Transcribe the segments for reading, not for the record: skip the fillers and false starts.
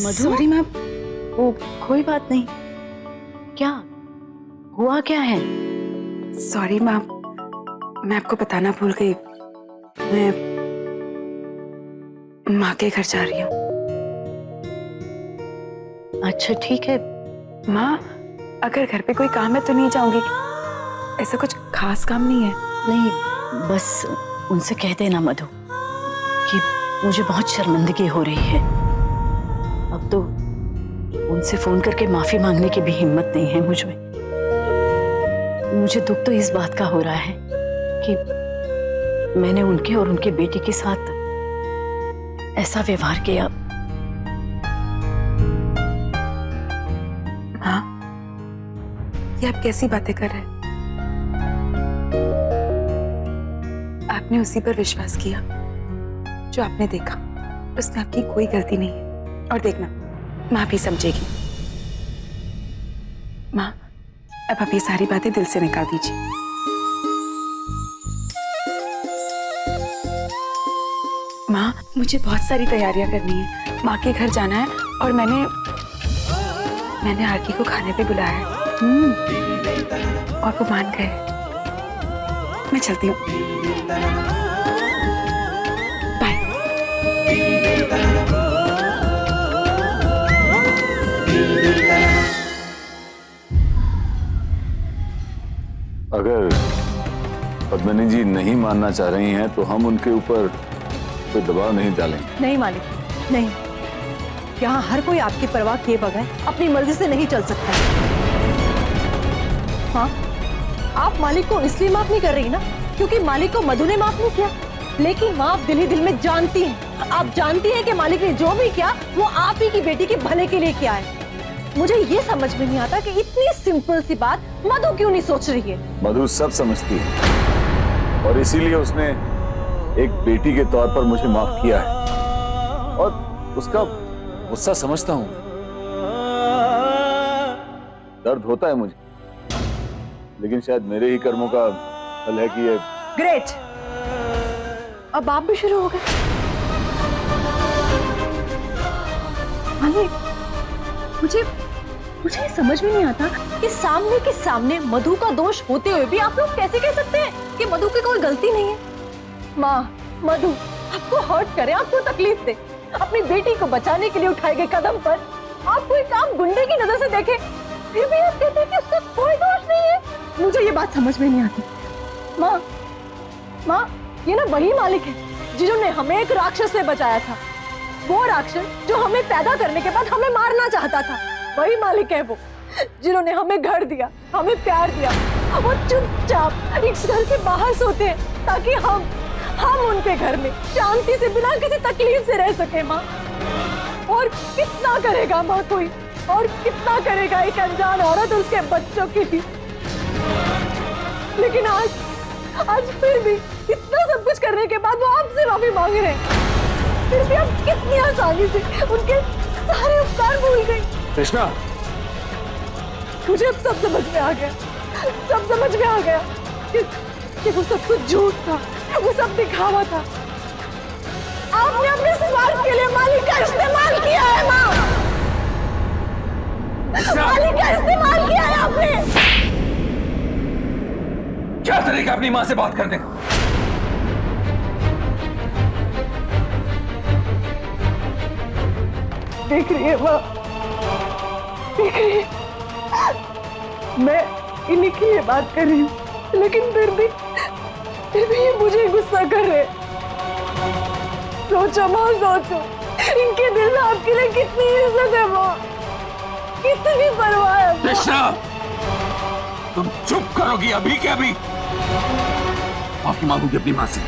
मधु? Sorry ma'am. वो कोई बात नहीं। क्या हुआ, क्या है? सॉरी मैम, मैं आपको बताना भूल गई। मैं माँ के घर जा रही हूँ। अच्छा ठीक है। माँ, अगर घर पे कोई काम है तो नहीं जाऊंगी? ऐसा कुछ खास काम नहीं है। नहीं, बस उनसे कह देना मधु कि मुझे बहुत शर्मिंदगी हो रही है। अब तो उनसे फोन करके माफी मांगने की भी हिम्मत नहीं है मुझ में। मुझे दुख तो इस बात का हो रहा है कि मैंने उनके और उनके बेटे के साथ ऐसा व्यवहार किया। हाँ, ये आप कैसी बातें कर रहे हैं? आपने उसी पर विश्वास किया जो आपने देखा। उसमें आपकी कोई गलती नहीं है। और देखना, माँ भी समझेगी। माँ, अब आप ये सारी बातें दिल से निकाल दीजिए। माँ, मुझे बहुत सारी तैयारियां करनी है। माँ के घर जाना है और मैंने आरती को खाने पे बुलाया है। और वो मान गए। मैं चलती हूँ। बाय। अगर पद्मिनी जी नहीं मानना चाह रही हैं तो हम उनके ऊपर कोई दबाव नहीं डालेंगे। नहीं मालिक, नहीं। यहाँ हर कोई आपकी परवाह किए बगैर अपनी मर्जी से नहीं चल सकता। हाँ, आप मालिक को इसलिए माफ नहीं कर रही ना क्योंकि मालिक को मधु ने माफ नहीं किया। लेकिन माँ आप दिल ही दिल में जानती हैं, आप जानती हैं कि मालिक ने जो भी किया वो आप ही की बेटी के भले के लिए किया है। मुझे ये समझ में नहीं आता कि इतनी सिंपल सी बात मधु क्यों नहीं सोच रही है। मधु सब समझती है और इसीलिए उसने एक बेटी के तौर पर मुझे माफ किया है और उसका गुस्सा समझता हूं। दर्द होता है मुझे, लेकिन शायद मेरे ही कर्मों का फल है कि ये। ग्रेट, अब आप भी शुरू हो गए। मुझे समझ में नहीं आता कि सामने के सामने मधु का दोष होते हुए भी आप लोग कैसे कह सकते हैं कि मधु की कोई गलती नहीं है। माँ, मधु आपको हर्ट करे, आपको तकलीफ दे, अपनी बेटी को बचाने के लिए उठाए गए कदम पर आप कोई काम गुंडे की नजर से देखे, फिर भी आप कहते हैं कि उसका कोई दोष नहीं है। मुझे ये बात समझ में नहीं आती। माँ, ये ना वही मालिक है जिन्होंने हमें एक राक्षस से बचाया था। वो राक्षस जो हमें पैदा करने के बाद हमें मारना चाहता था। वही मालिक है वो जिन्होंने हमें घर दिया, हमें प्यार दिया। वो चुपचाप इस घर से बाहर सोते हैं ताकि हम उनके घर में शांति से बिना किसी तकलीफ से रह सके। माँ, और कितना करेगा माँ कोई, और कितना करेगा एक अनजान औरत उसके बच्चों के लिए। लेकिन आज फिर भी इतना सब कुछ करने के बाद वो आपसे माफी मांग रहे हैं। फिर भी आप कितनी आसानी से उनके सारे उपकार भूल गई। कृष्णा, मुझे अब सब समझ में आ गया, सब समझ में आ गया कि वो सब कुछ झूठ था, वो सब दिखावा था। आपने अपने स्वार्थ के लिए मालिक का इस्तेमाल किया है। माँ, मालिक का इस्तेमाल किया है आपने। क्या तरीका अपनी माँ से बात करने का? देख रही है माँ, देख रही है, मैं इन्हीं की ये बात कर रही हूँ, लेकिन फिर भी ये मुझे गुस्सा कर रहे। सोचो माँ, सोचो, इनके दिल में आपके लिए कितनी इज्जत है माँ, कितनी परवाह है। कृष्णा, तुम चुप करोगी अभी के अभी? माफी मांगोगी अपनी माँ से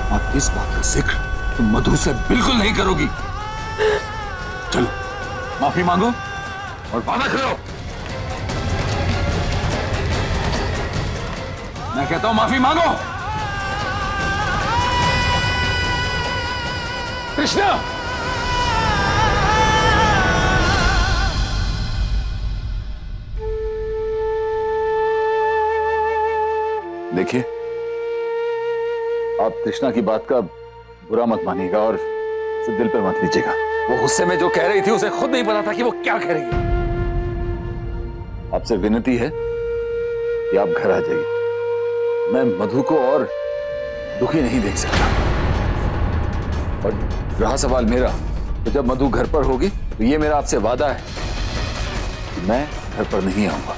और इस बात का जिक्र तुम मधु से बिल्कुल नहीं करोगी। चलो माफी मांगो और वादा करो। मैं कहता हूं माफी मांगो। कृष्णा, देखिए, आप कृष्णा की बात का बुरा मत मानिएगा और उसे दिल पे मत लीजिएगा। वो गुस्से में जो कह रही थी उसे खुद नहीं पता था कि वो क्या कह रही है। आपसे विनती है कि आप घर आ जाइए। मैं मधु को और दुखी नहीं देख सकता। और रहा सवाल मेरा, तो जब मधु घर पर होगी तो ये मेरा आपसे वादा है कि मैं घर पर नहीं आऊंगा।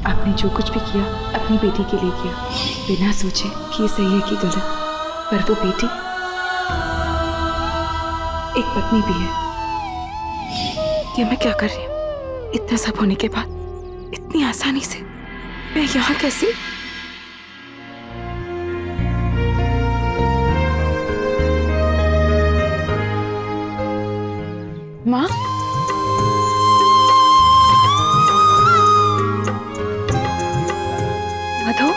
आपने जो कुछ भी किया अपनी बेटी के लिए किया, बिना सोचे कि ये सही है कि गलत। पर वो बेटी एक पत्नी भी है। ये मैं क्या कर रही हूँ? इतना सब होने के बाद इतनी आसानी से मैं यहाँ कैसे? माँ, मधु,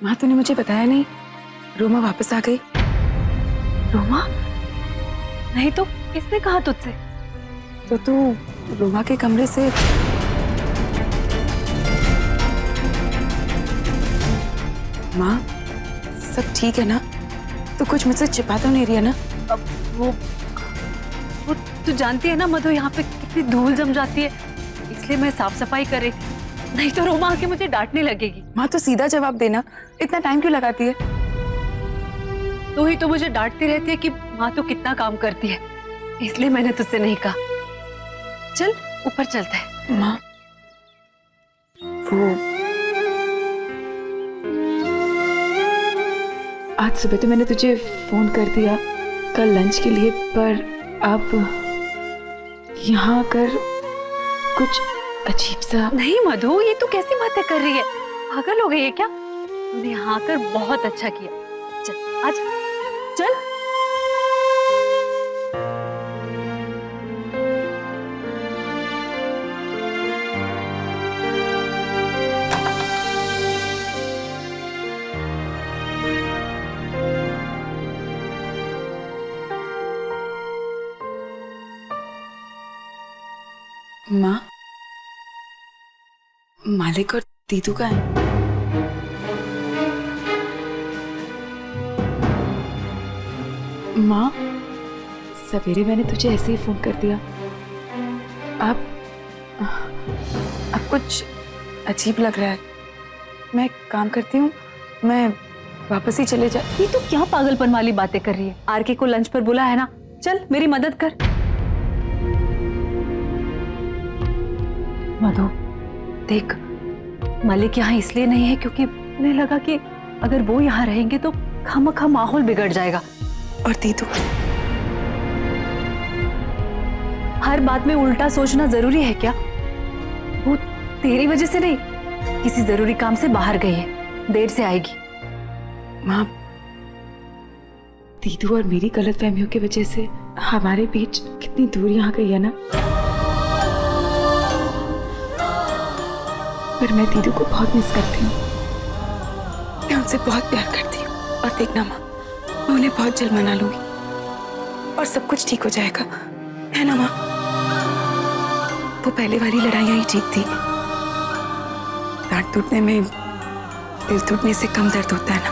माँ तूने मुझे बताया नहीं, रोमा वापस आ गई। रोमा? नहीं तो किसने कहा तुझसे? तो तू रोमा के कमरे से माँ, सब ठीक है ना? तू कुछ मुझसे छिपा तो नहीं रही है ना? अब वो तू जानती है ना मधु, यहाँ पे कितनी धूल जम जाती है, इसलिए मैं साफ सफाई कर रही थी। नहीं तो रोमा आके मुझे डांटने लगेगी। माँ तो सीधा जवाब देना, इतना टाइम क्यों लगाती है? तू ही तो मुझे डांटती रहती है कि माँ तो कितना काम करती है, इसलिए मैंने तुझसे नहीं कहा। चल ऊपर चलते हैं। माँ, वो आज सुबह तो मैंने तुझे फोन कर दिया कल लंच के लिए, पर अब यहाँ आकर कुछ अजीब सा। नहीं मधु, ये तू कैसी बातें कर रही है? पागल हो गई है क्या? तूने यहाँ आकर बहुत अच्छा किया। चल आज चल। माँ, मालिक और दीदू का है? माँ, सवेरे मैंने तुझे ऐसे ही फोन कर दिया। अब कुछ अजीब लग रहा है। मैं एक काम करती हूँ, मैं वापस ही चले जा। ये तू क्या पागलपन वाली बातें कर रही है? आरके को लंच पर बुला है ना, चल मेरी मदद कर। मधु देख, मलिक यहाँ इसलिए नहीं है क्योंकि उन्हें लगा कि अगर वो यहाँ रहेंगे तो खामखा माहौल बिगड़ जाएगा। और दीदू, हर बात में उल्टा सोचना जरूरी है क्या? वो तेरी वजह से नहीं, किसी जरूरी काम से बाहर गई है, देर से आएगी। माँ, दीदू और मेरी गलतफहमियों की वजह से हमारे बीच कितनी दूरी आ गई है ना। पर मैं दीदू को बहुत मिस करती हूँ। मैं उनसे बहुत प्यार करती हूँ। और देखना माँ, मैं उन्हें बहुत जल्द मना लूंगी और सब कुछ ठीक हो जाएगा, है ना माँ? वो पहले वाली लड़ाइयाँ ही ठीक थी। डांट टूटने में दिल टूटने से कम दर्द होता है ना।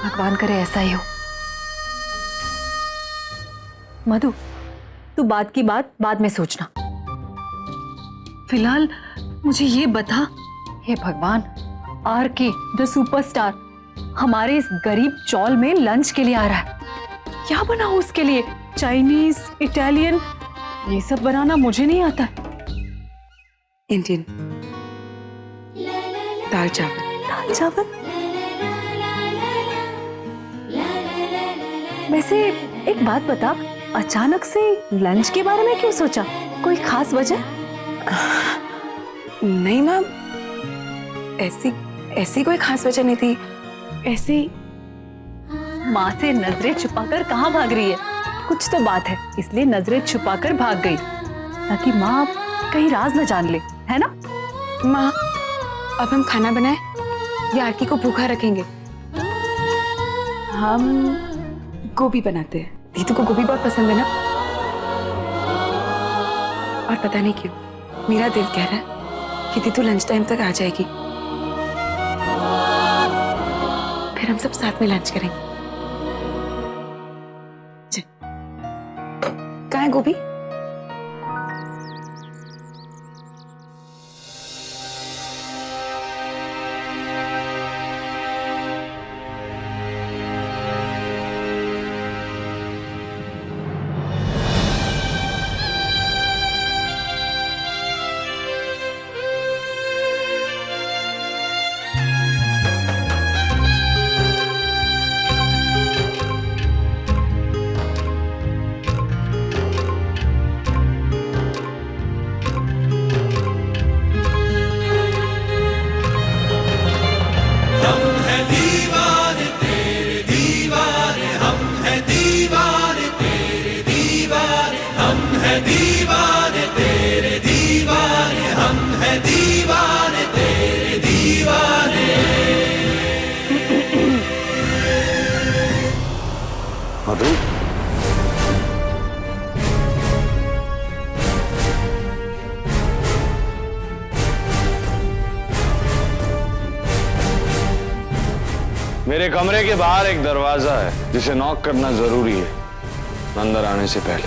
भगवान करे ऐसा ही हो। मधु, तू बात की बात बाद में सोचना। फिलहाल मुझे ये बता, हे भगवान, आर के द सुपरस्टार हमारे इस गरीब चौल में लंच के लिए आ रहा है। क्या बनाऊं उसके लिए? चाइनीज, इटालियन, ये सब बनाना मुझे नहीं आता है। इंडियन दाल चावल। दाल चावल? वैसे एक बात बता, अचानक से लंच के बारे में क्यों सोचा? कोई खास वजह? नहीं माँ, ऐसी कोई खास वजह नहीं थी। ऐसे ही। माँ से नजरें छुपाकर कहाँ भाग रही है? कुछ तो बात है, इसलिए नजरें छुपाकर भाग गई, ताकि माँ कहीं राज न जान ले, है ना? माँ, अब हम खाना बनाए या आरती को भूखा रखेंगे? हम गोभी बनाते हैं। दीदू को गोभी बहुत पसंद है ना। और पता नहीं क्यों मेरा दिल कह रहा है कि दीदू लंच टाइम तक आ जाएगी, फिर हम सब साथ में लंच करेंगे। कहाँ है गोभी? मधु, मेरे कमरे के बाहर एक दरवाजा है जिसे नॉक करना जरूरी है अंदर आने से पहले।